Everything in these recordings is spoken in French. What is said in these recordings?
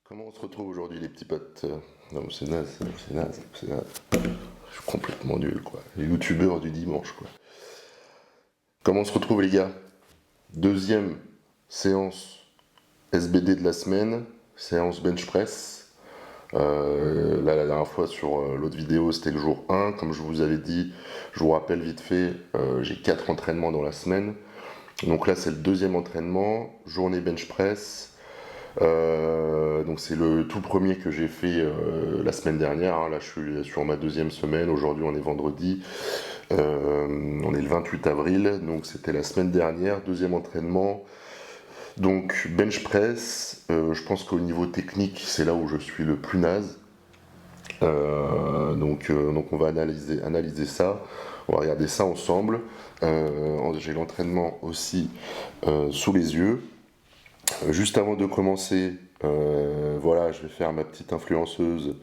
Comment on se retrouve aujourd'hui les petits potes? Non mais c'est naze, c'est naze, c'est naze. Je suis complètement nul quoi. Les youtubeurs du dimanche quoi. Comment on se retrouve les gars? Deuxième séance SBD de la semaine, séance bench press. Là la dernière fois sur l'autre vidéo c'était le jour 1. Comme je vous avais dit, je vous rappelle vite fait, j'ai 4 entraînements dans la semaine. Donc là c'est le deuxième entraînement, journée bench press. Donc c'est le tout premier que j'ai fait la semaine dernière, hein. Là je suis sur ma deuxième semaine, aujourd'hui on est vendredi, on est le 28 avril, donc c'était la semaine dernière, deuxième entraînement. Donc bench press, je pense qu'au niveau technique c'est là où je suis le plus naze. Donc on va analyser ça, on va regarder ça ensemble. J'ai l'entraînement aussi sous les yeux. Juste avant de commencer, voilà, je vais faire ma petite influenceuse.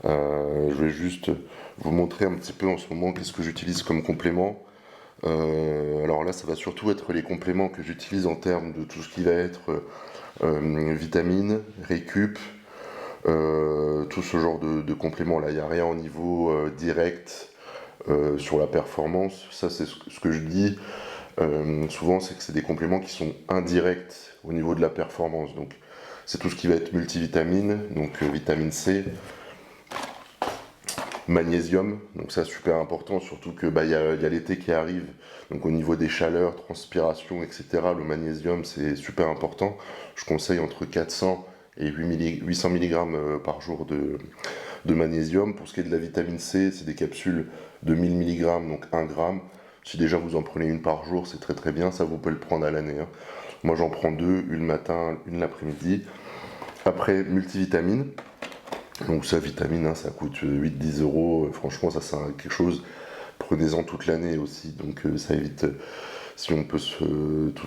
Je vais juste vous montrer un petit peu en ce moment qu'est-ce que j'utilise comme complément. Alors là, ça va surtout être les compléments que j'utilise en termes de tout ce qui va être vitamines, récup, tout ce genre de compléments. Là, il n'y a rien au niveau direct sur la performance. Ça, c'est ce que je dis. Souvent, c'est que c'est des compléments qui sont indirects au niveau de la performance. Donc, c'est tout ce qui va être multivitamine, donc vitamine C, magnésium. Donc ça, super important, surtout que y a l'été qui arrive. Donc au niveau des chaleurs, transpiration, etc., le magnésium, c'est super important. Je conseille entre 400 et 800 mg par jour de magnésium. Pour ce qui est de la vitamine C, c'est des capsules de 1000 mg, donc 1 gramme. Si déjà vous en prenez une par jour, c'est très très bien, ça vous pouvez le prendre à l'année, hein. Moi j'en prends deux, une le matin, une l'après-midi. Après, multivitamine. Donc ça, vitamine, hein, ça coûte 8-10 euros. Franchement, ça c'est quelque chose. Prenez-en toute l'année aussi. Donc ça évite, si on peut,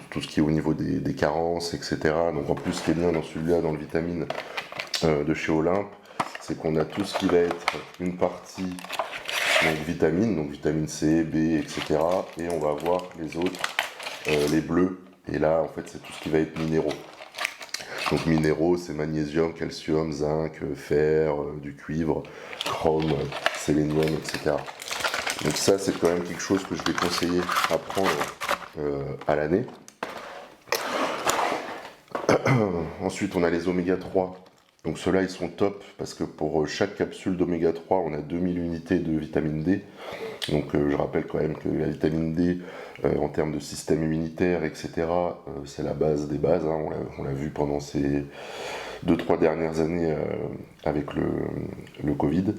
tout ce qui est au niveau des carences, etc. Donc en plus, ce qui est bien dans celui-là, dans le vitamine de chez Olympe, c'est qu'on a tout ce qui va être une partie donc vitamine C, B, etc. Et on va avoir les autres, les bleus. Et là, en fait, c'est tout ce qui va être minéraux. Donc minéraux, c'est magnésium, calcium, zinc, fer, du cuivre, chrome, sélénium, etc. Donc ça, c'est quand même quelque chose que je vais conseiller à prendre à l'année. Ensuite, on a les oméga 3. Donc ceux-là, ils sont top parce que pour chaque capsule d'oméga 3, on a 2000 unités de vitamine D. Donc je rappelle quand même que la vitamine D, en termes de système immunitaire, etc., c'est la base des bases, hein. On l'a vu pendant ces 2-3 dernières années avec le Covid.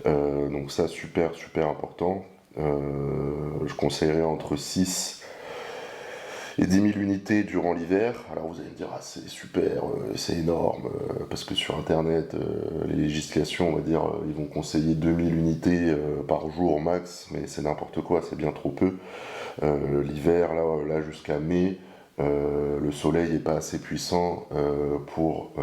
Donc ça, super, super important. Je conseillerais entre 6 et 10 000 unités durant l'hiver. Alors vous allez me dire, ah, c'est super, c'est énorme, parce que sur internet, les législations, on va dire, ils vont conseiller 2000 unités par jour max, mais c'est n'importe quoi, c'est bien trop peu. L'hiver, là jusqu'à mai, le soleil n'est pas assez puissant pour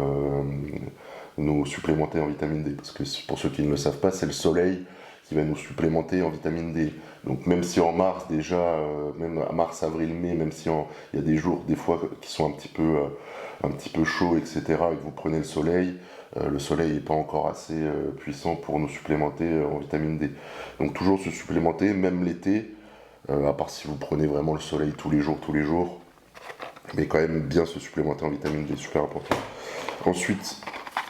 nous supplémenter en vitamine D. Parce que pour ceux qui ne le savent pas, c'est le soleil qui va nous supplémenter en vitamine D. Donc même si en mars déjà, même à mars, avril, mai, même si il y a des jours, des fois, qui sont un petit peu chauds, etc., et que vous prenez le soleil n'est pas encore assez puissant pour nous supplémenter en vitamine D. Donc toujours se supplémenter, même l'été, à part si vous prenez vraiment le soleil tous les jours, mais quand même bien se supplémenter en vitamine D, super important. Ensuite,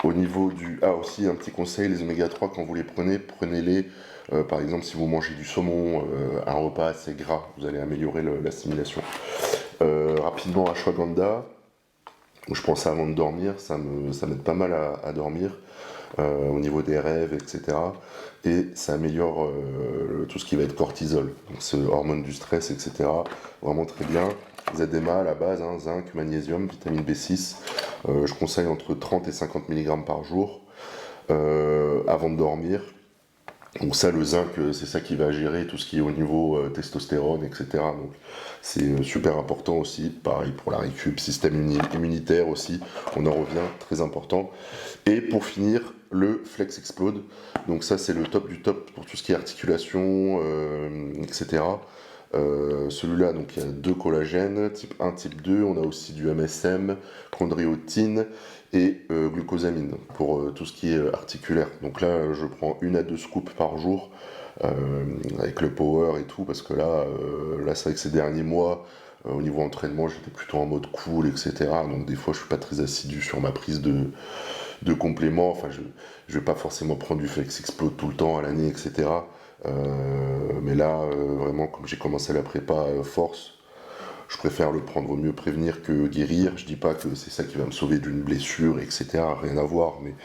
au niveau du... Ah, aussi un petit conseil, les oméga 3, quand vous les prenez, prenez-les, par exemple, si vous mangez du saumon, un repas assez gras, vous allez améliorer l'assimilation. Rapidement, ashwagandha, je prends ça avant de dormir, ça m'aide pas mal à dormir, au niveau des rêves, etc. Et ça améliore tout ce qui va être cortisol, donc c'est hormone du stress, etc. Vraiment très bien. ZMA à la base, hein, zinc, magnésium, vitamine B6. Je conseille entre 30 et 50 mg par jour avant de dormir. Donc ça, le zinc, c'est ça qui va gérer tout ce qui est au niveau testostérone, etc. Donc c'est super important aussi. Pareil pour la récup, système immunitaire aussi. On en revient, très important. Et pour finir, le Flex Explode. Donc ça, c'est le top du top pour tout ce qui est articulation, etc. Celui-là, donc il y a 2 collagènes, type 1, type 2, on a aussi du MSM, chondroïtine et glucosamine pour tout ce qui est articulaire. Donc là, je prends 1 à 2 scoops par jour avec le power et tout, parce que là c'est vrai que ces derniers mois, au niveau entraînement, j'étais plutôt en mode cool, etc. Donc des fois, je suis pas très assidu sur ma prise de compléments. Enfin, je vais pas forcément prendre du Flex Explode tout le temps à l'année, etc. Mais là, vraiment, comme j'ai commencé la prépa force, je préfère le prendre. Vaut mieux prévenir que guérir. Je dis pas que c'est ça qui va me sauver d'une blessure, etc. Rien à voir, mais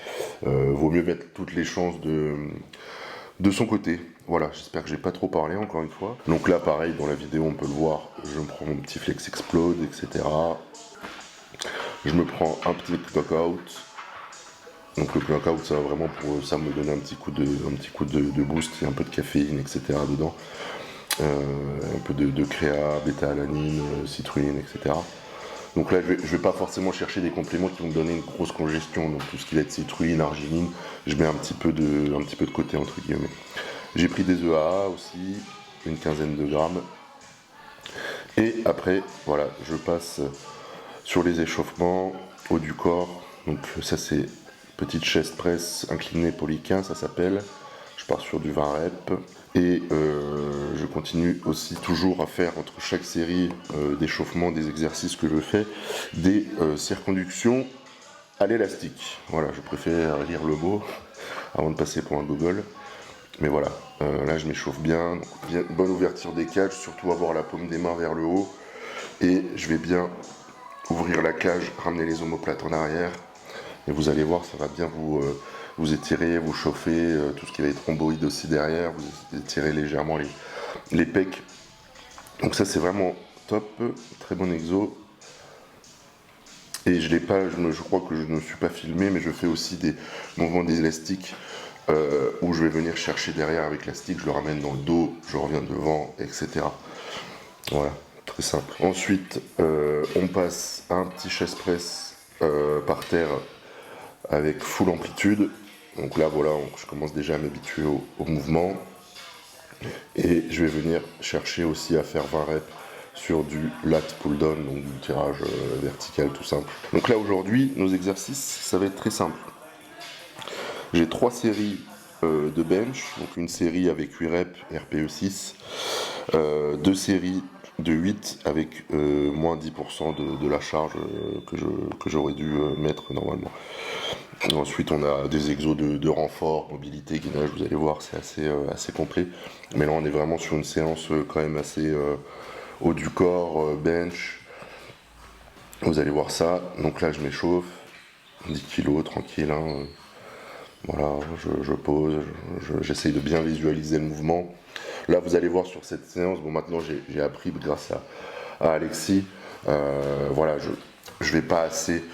vaut mieux mettre toutes les chances de son côté. Voilà, j'espère que j'ai pas trop parlé encore une fois. Donc là, pareil, dans la vidéo, on peut le voir, je me prends mon petit Flex Explode, etc. Je me prends un petit knockout. Donc le knockout, ça va vraiment pour ça me donner un petit coup de boost, il y a un peu de caféine, etc. dedans. Un peu de créa, bêta-alanine, citrulline, etc. Donc là, je vais pas forcément chercher des compléments qui vont me donner une grosse congestion. Donc tout ce qui va être citrulline, arginine, je mets un petit peu de côté, entre guillemets. J'ai pris des EAA aussi, une quinzaine de grammes. Et après, voilà, je passe sur les échauffements, haut du corps. Donc ça, c'est petite chest press inclinée polyquin, ça s'appelle. Je pars sur du 20 reps. Et je continue aussi toujours à faire entre chaque série d'échauffement, des exercices que je fais, des circonductions à l'élastique. Voilà, je préfère lire le mot avant de passer pour un Google. Mais voilà, là je m'échauffe bien, donc bonne ouverture des cages, surtout avoir la paume des mains vers le haut. Et je vais bien ouvrir la cage, ramener les omoplates en arrière. Et vous allez voir, ça va bien vous étirer, vous chauffer, tout ce qui va être rhomboïde aussi derrière, vous étirez légèrement les pecs. Donc ça c'est vraiment top, très bon exo. Et je l'ai pas, je crois que je ne suis pas filmé, mais je fais aussi des mouvements d'élastique où je vais venir chercher derrière avec l'élastique, je le ramène dans le dos, je reviens devant, etc. Voilà, très simple. Ensuite, on passe à un petit chest press par terre avec full amplitude. Donc là, voilà, je commence déjà à m'habituer au mouvement. Et je vais venir chercher aussi à faire 20 reps sur du lat pull down, donc du tirage vertical tout simple. Donc là, aujourd'hui, nos exercices, ça va être très simple. J'ai 3 séries de bench, donc une série avec 8 reps RPE 6, 2 séries de 8 avec moins 10% de la charge que j'aurais dû mettre normalement. Ensuite, on a des exos de renfort, mobilité, gainage, vous allez voir, c'est assez complet. Mais là, on est vraiment sur une séance quand même assez haut du corps, bench. Vous allez voir ça. Donc là, je m'échauffe, 10 kilos, tranquille. Hein. Voilà, je pose, j'essaye de bien visualiser le mouvement. Là, vous allez voir sur cette séance, bon, maintenant j'ai appris grâce à Alexis. Voilà, je vais pas assez.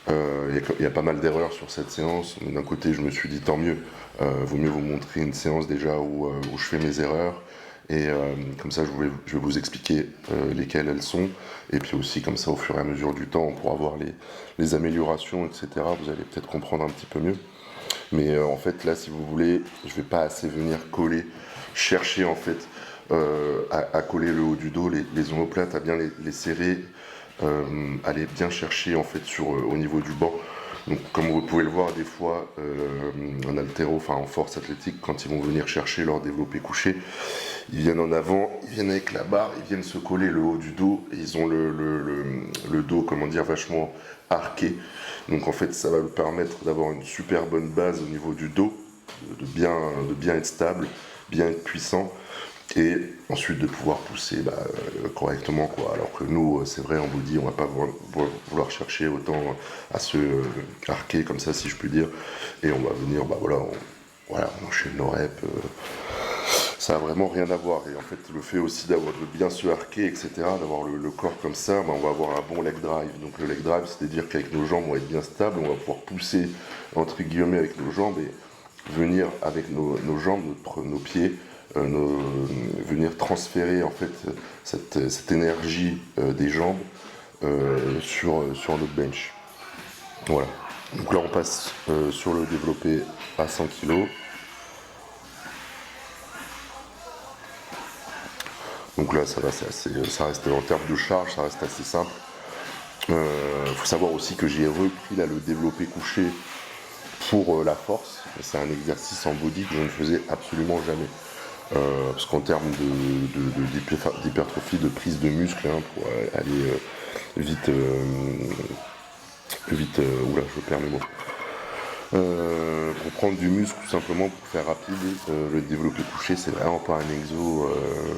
Il y a pas mal d'erreurs sur cette séance. Mais d'un côté, je me suis dit tant mieux. Vaut mieux vous montrer une séance déjà où je fais mes erreurs. Et comme ça, je vais vous expliquer lesquelles elles sont. Et puis aussi, comme ça, au fur et à mesure du temps, on pourra voir les améliorations, etc. Vous allez peut-être comprendre un petit peu mieux. Mais en fait, là, si vous voulez, je vais pas assez venir coller, chercher en fait à coller le haut du dos, les omoplates, à bien les serrer, aller bien chercher en fait au niveau du banc. Donc, comme vous pouvez le voir, des fois, en haltéro, enfin en force athlétique, quand ils vont venir chercher leur développé couché, ils viennent en avant, ils viennent avec la barre, ils viennent se coller le haut du dos, et ils ont le dos, comment dire, vachement arqué. Donc en fait, ça va me permettre d'avoir une super bonne base au niveau du dos, de bien être stable, bien être puissant, et ensuite de pouvoir pousser correctement, quoi. Alors que nous, c'est vrai, en body, on va pas vouloir chercher autant à se arquer comme ça, si je puis dire, et on va venir, on enchaîne nos reps. Ça n'a vraiment rien à voir. Et en fait, le fait aussi de bien se harquer, etc., d'avoir le corps comme ça, on va avoir un bon leg drive. Donc le leg drive, c'est-à-dire qu'avec nos jambes, on va être bien stable, on va pouvoir pousser, entre guillemets, avec nos jambes et venir avec nos jambes, nos pieds, venir transférer en fait cette énergie des jambes sur notre bench. Voilà. Donc là, on passe sur le développé à 100 kg. Donc là, ça va, ça reste en termes de charge, ça reste assez simple. Faut savoir aussi que j'ai repris là le développé couché pour la force. C'est un exercice en body que je ne faisais absolument jamais. Parce qu'en termes d'hypertrophie, de prise de muscle, hein, pour aller vite, oula, je perds mes mots. Pour prendre du muscle, tout simplement, pour faire rapide, le développé couché, c'est vraiment pas un exo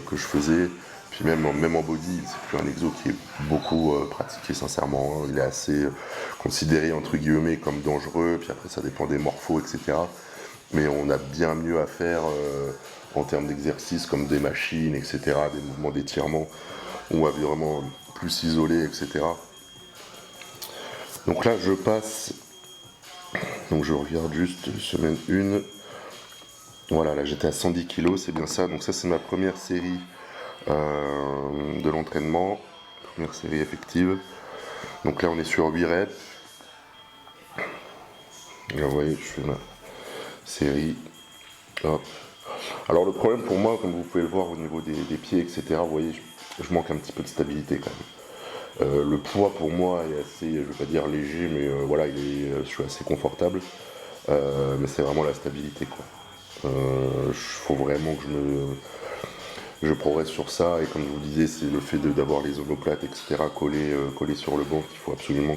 que je faisais. Puis même en body, c'est plus un exo qui est beaucoup pratiqué, sincèrement. Hein. Il est assez considéré, entre guillemets, comme dangereux. Puis après, ça dépend des morphos, etc. Mais on a bien mieux à faire en termes d'exercices, comme des machines, etc., des mouvements d'étirement, où on va vraiment plus s'isoler, etc. Donc là, je passe. Donc je regarde juste semaine 1. Voilà, là j'étais à 110 kg, c'est bien ça. Donc ça, c'est ma première série de l'entraînement. Première série effective. Donc là, on est sur 8 reps. Là, vous voyez, je fais ma série. Hop. Alors le problème pour moi, comme vous pouvez le voir au niveau des pieds, etc., vous voyez, je manque un petit peu de stabilité quand même. Le poids pour moi est assez, je ne vais pas dire léger, mais voilà, je suis assez confortable. Mais c'est vraiment la stabilité, quoi. Faut vraiment que je progresse sur ça, et comme je vous disais, c'est le fait d'avoir les omoplates, etc., collés sur le banc qu'il faut absolument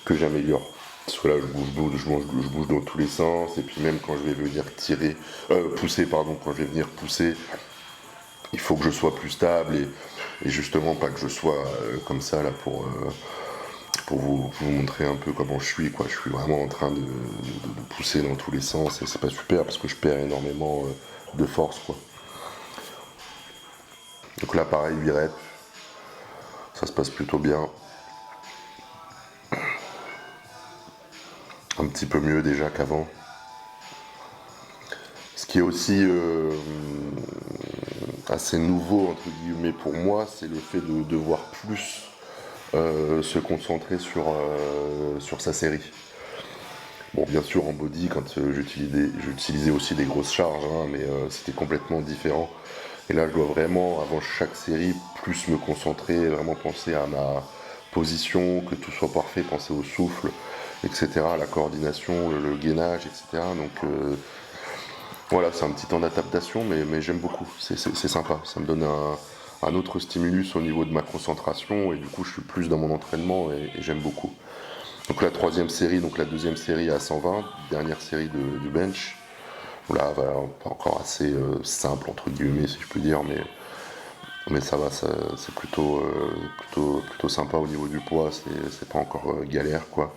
que j'améliore. Parce que là, je bouge dans tous les sens, et puis même quand je vais venir pousser, quand je vais venir pousser, il faut que je sois plus stable, et justement pas que je sois comme ça là pour vous montrer un peu comment je suis, quoi. Je suis vraiment en train de pousser dans tous les sens, et c'est pas super parce que je perds énormément de force, quoi. Donc là, pareil, 8 reps, ça se passe plutôt bien. Un petit peu mieux déjà qu'avant. Ce qui est aussi assez nouveau, entre guillemets, pour moi, c'est le fait de devoir plus se concentrer sur sa série. Bon, bien sûr, en body, quand j'utilisais aussi des grosses charges, hein, mais c'était complètement différent. Et là, je dois vraiment, avant chaque série, plus me concentrer, vraiment penser à ma position, que tout soit parfait, penser au souffle, etc., la coordination, le gainage, etc. Donc voilà, c'est un petit temps d'adaptation, mais j'aime beaucoup, c'est sympa. Ça me donne un autre stimulus au niveau de ma concentration, et du coup, je suis plus dans mon entraînement, et j'aime beaucoup. Donc la troisième série, donc la deuxième série à 120, dernière série du bench. Là, voilà, pas encore assez simple, entre guillemets, si je peux dire, mais ça va, c'est plutôt sympa au niveau du poids, c'est pas encore galère, quoi.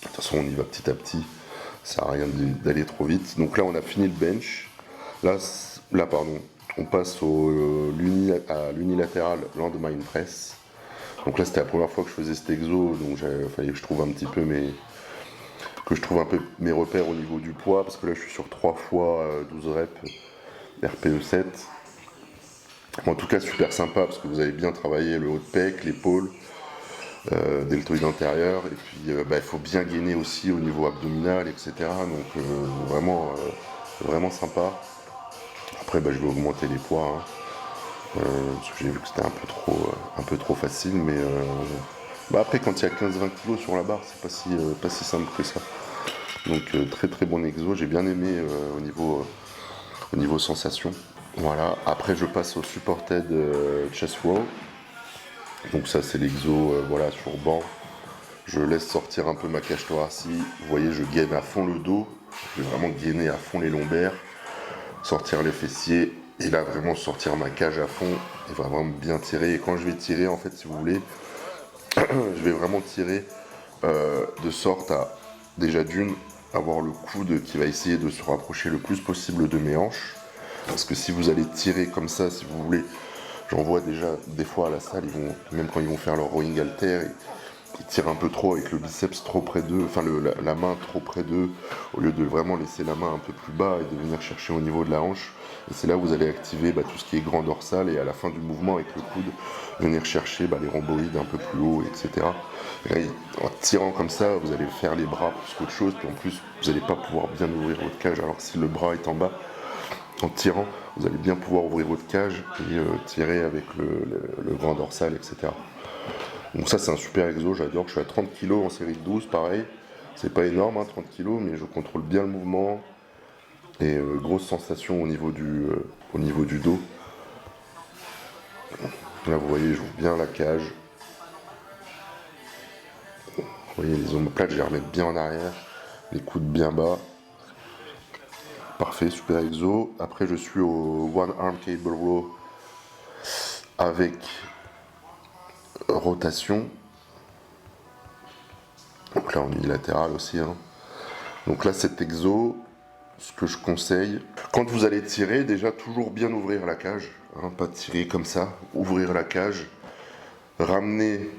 De toute façon, on y va petit à petit, ça sert à rien d'aller trop vite. Donc là, on a fini le bench. Là pardon, on passe à l'unilatéral landmine press. Donc là, c'était la première fois que je faisais cet exo, donc il fallait que je trouve un peu mes repères au niveau du poids, parce que là, je suis sur 3 fois 12 reps RPE 7. En tout cas, super sympa, parce que vous avez bien travaillé le haut de pec, l'épaule, deltoïde antérieur, et puis il faut bien gainer aussi au niveau abdominal, etc. Donc vraiment sympa. Après, je vais augmenter les poids, hein. Parce que j'ai vu que c'était un peu trop facile, mais après, quand il y a 15-20 kg sur la barre, c'est pas si simple que ça. Donc très très bon exo, j'ai bien aimé au niveau sensation. Voilà, après je passe au supported chest row. Donc ça, c'est l'exo voilà, sur banc. Je laisse sortir un peu ma cage thoracique. Vous voyez, je gaine à fond le dos. Je vais vraiment gainer à fond les lombaires, sortir les fessiers, et là vraiment sortir ma cage à fond et vraiment bien tirer. Et quand je vais tirer, en fait, si vous voulez, je vais vraiment tirer de sorte à, déjà d'une, avoir le coude qui va essayer de se rapprocher le plus possible de mes hanches. Parce que si vous allez tirer comme ça, si vous voulez, j'en vois déjà des fois à la salle, même quand ils vont faire leur rowing halter, ils tirent un peu trop avec le biceps trop près d'eux, enfin la main trop près d'eux, au lieu de vraiment laisser la main un peu plus bas et de venir chercher au niveau de la hanche. Et c'est là où vous allez activer tout ce qui est grand dorsal, et à la fin du mouvement avec le coude, venir chercher les rhomboïdes un peu plus haut, etc. Et là, en tirant comme ça, vous allez faire les bras plus qu'autre chose, puis en plus, vous n'allez pas pouvoir bien ouvrir votre cage, alors que si le bras est en bas, en tirant, vous allez bien pouvoir ouvrir votre cage et tirer avec le grand dorsal, etc. Donc ça c'est un super exo, j'adore. Je suis à 30 kg en série de 12, pareil. C'est pas énorme, hein, 30 kg, mais je contrôle bien le mouvement. Et grosse sensation au niveau du dos. Là vous voyez, j'ouvre bien la cage. Vous voyez les omoplates, je les remets bien en arrière. Les coudes bien bas. Parfait, super exo. Après je suis au One Arm Cable Row avec rotation. Donc là en unilatéral aussi. Hein. Donc là cet exo, ce que je conseille, quand vous allez tirer, déjà toujours bien ouvrir la cage. Hein, pas tirer comme ça, ouvrir la cage. Ramener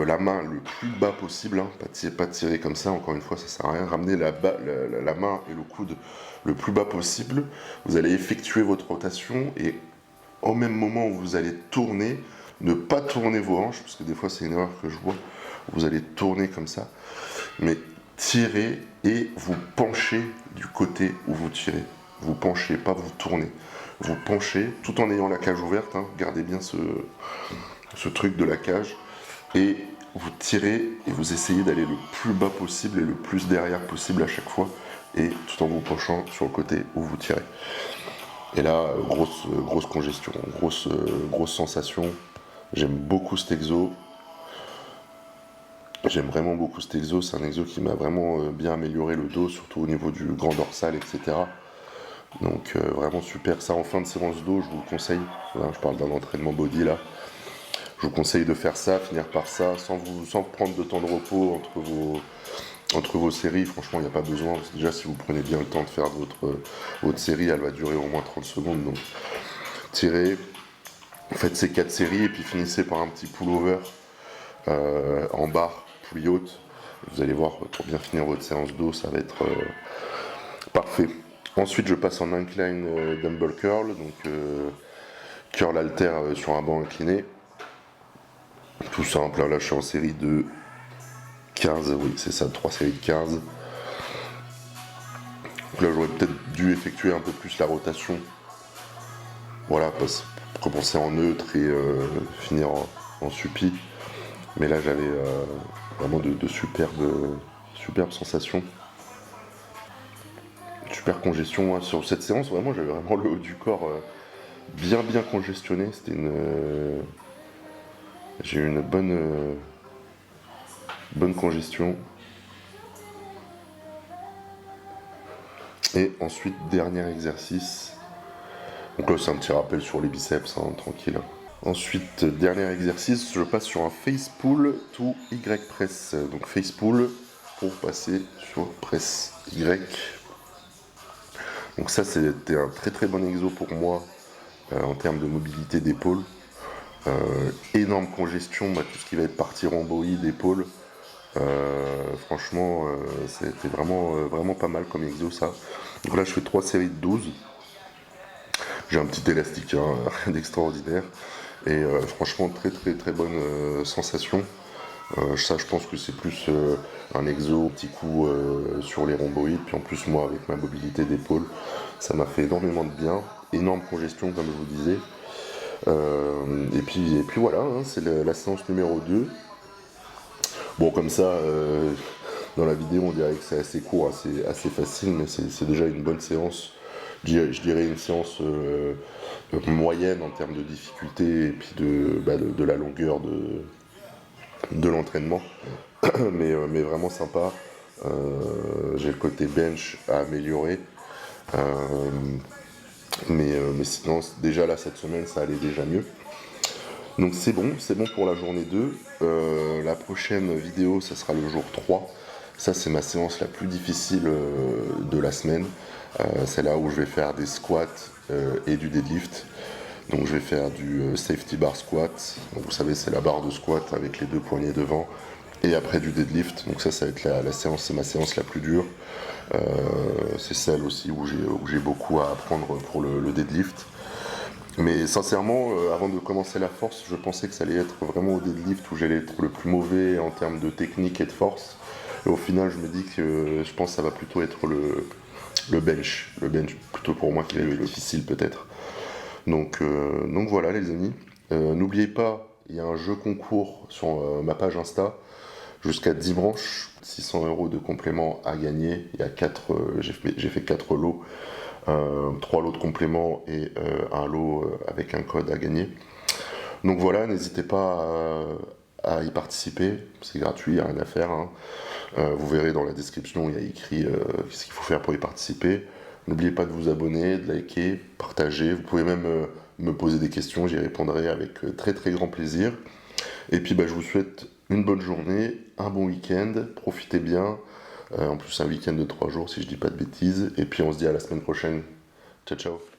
la main le plus bas possible, hein, pas tirer comme ça, encore une fois ça sert à rien, ramener la main et le coude le plus bas possible, vous allez effectuer votre rotation et au même moment où vous allez tourner, ne pas tourner vos hanches, parce que des fois c'est une erreur que je vois, vous allez tourner comme ça, mais tirez et vous penchez du côté où vous tirez, vous penchez, pas vous tournez, vous penchez tout en ayant la cage ouverte, hein, gardez bien ce truc de la cage, et vous tirez et vous essayez d'aller le plus bas possible et le plus derrière possible à chaque fois, et tout en vous penchant sur le côté où vous tirez. Et là, grosse congestion, grosse sensation. J'aime beaucoup cet exo. J'aime vraiment beaucoup cet exo. C'est un exo qui m'a vraiment bien amélioré le dos, surtout au niveau du grand dorsal, etc. Donc vraiment super. Ça en fin de séance dos, je vous le conseille. Là, je parle d'un entraînement body là. Je vous conseille de faire ça, finir par ça, sans prendre de temps de repos entre vos séries. Franchement, il n'y a pas besoin. Déjà, si vous prenez bien le temps de faire votre série, elle va durer au moins 30 secondes. Donc, tirez, faites ces 4 séries et puis finissez par un petit pullover en barre plus haute. Vous allez voir, pour bien finir votre séance dos, ça va être parfait. Ensuite, je passe en incline dumbbell curl, donc curl halter sur un banc incliné. Tout simple, là je suis en série de 15, oui c'est ça, 3 séries de 15. Donc là j'aurais peut-être dû effectuer un peu plus la rotation. Voilà, commencer en neutre et finir en suppi. Mais là j'avais vraiment de superbes sensations. Super congestion. Hein. Sur cette séance, vraiment j'avais vraiment le haut du corps bien congestionné. C'était j'ai eu une bonne congestion. Et ensuite, dernier exercice. Donc là, c'est un petit rappel sur les biceps, hein, tranquille. Ensuite, dernier exercice, je passe sur un face pull to Y press. Donc face pull pour passer sur press Y. Donc ça, c'était un très bon exo pour moi en termes de mobilité d'épaule. Énorme congestion, tout ce qui va être partie rhomboïde, épaule. Franchement, c'était vraiment pas mal comme exo ça. Donc là, je fais 3 séries de 12. J'ai un petit élastique, hein, rien d'extraordinaire. Et franchement, très bonne sensation. Ça, je pense que c'est plus un exo, petit coup sur les rhomboïdes. Puis en plus, moi, avec ma mobilité d'épaule, ça m'a fait énormément de bien. Énorme congestion, comme je vous disais. Et puis voilà, hein, c'est la séance numéro 2. Bon, comme ça, dans la vidéo, on dirait que c'est assez court, assez facile, mais c'est déjà une bonne séance. Je dirais une séance moyenne en termes de difficulté et puis de la longueur de l'entraînement. mais vraiment sympa. J'ai le côté bench à améliorer. Mais sinon, déjà là, cette semaine, ça allait déjà mieux. Donc c'est bon pour la journée 2. La prochaine vidéo, ça sera le jour 3. Ça, c'est ma séance la plus difficile de la semaine. C'est là où je vais faire des squats et du deadlift. Donc je vais faire du safety bar squat. Donc, vous savez, c'est la barre de squat avec les 2 poignets devant. Et après du deadlift. Donc ça va être la séance, c'est ma séance la plus dure. C'est celle aussi où j'ai beaucoup à apprendre pour le deadlift. Mais sincèrement, avant de commencer la force, je pensais que ça allait être vraiment au deadlift où j'allais être le plus mauvais en termes de technique et de force. Et au final, je me dis que je pense que ça va plutôt être Le bench plutôt pour moi qui est le difficile peut-être. Donc voilà les amis. N'oubliez pas, il y a un jeu concours sur ma page Insta jusqu'à dimanche. 600 € de compléments à gagner. Il y a j'ai fait 4 lots. 3 lots de compléments et un lot avec un code à gagner. Donc voilà, n'hésitez pas à y participer, c'est gratuit, il n'y a rien à faire. Hein. Vous verrez dans la description, il y a écrit ce qu'il faut faire pour y participer. N'oubliez pas de vous abonner, de liker, partager. Vous pouvez même me poser des questions, j'y répondrai avec très très grand plaisir. Et puis je vous souhaite une bonne journée, un bon week-end, profitez bien. En plus un week-end de 3 jours si je dis pas de bêtises. Et puis on se dit à la semaine prochaine. Ciao ciao.